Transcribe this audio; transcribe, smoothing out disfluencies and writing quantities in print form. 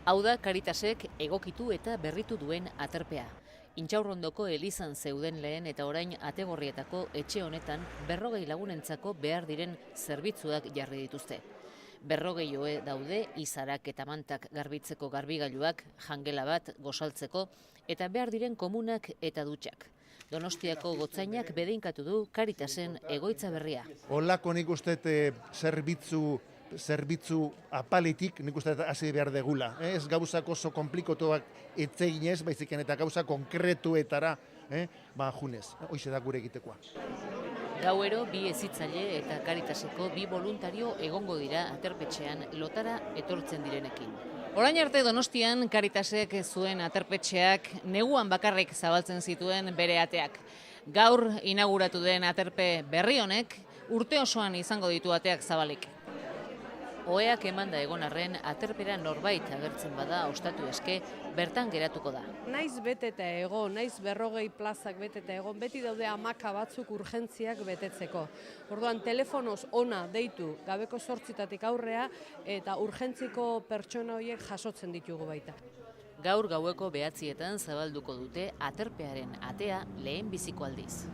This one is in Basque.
Hau da Caritasek egokitu eta berritu duen aterpea. Intxaurrondoko elizan zeuden lehen eta orain Ategorrietako etxe honetan 40 lagunentzako behar diren zerbitzuak jarri dituzte. 40 daude izarak eta mantak garbitzeko garbigailuak, jangela bat gosaltzeko eta behar diren komunak eta dutxak. Donostiako gotzainak bedeinkatu du Caritasen egoitza berria. Olako nik uste zerbitzu apaletik nik uste hasi behar degula. Ez gauzak oso komplikatuak etzeginez, baiziken eta gauza konkretuetara junez. Hoize da gure egitekoa. Gauero bi hezitzaile eta Caritaseko bi voluntario egongo dira aterpetxean lotara etortzen direnekin. Orain arte Donostian Caritasek zuen aterpetxeak neguan bakarrik zabaltzen zituen bere ateak. Gaur inauguratu den aterpe berri honek urte osoan izango ditu ateak zabalik. Oheak emanda egon arren aterpera norbait agertzen bada ostatu eske bertan geratuko da. Naiz beteta egon, naiz 40 plazak beteta egon, beti daude hamaka batzuk urgentziak betetzeko. Orduan telefonoz ona deitu gabeko 8 aurrea eta urgentziko pertsona horiek jasotzen ditugu baita. Gaur gaueko 9etan zabalduko dute aterpearen atea lehen biziko aldiz.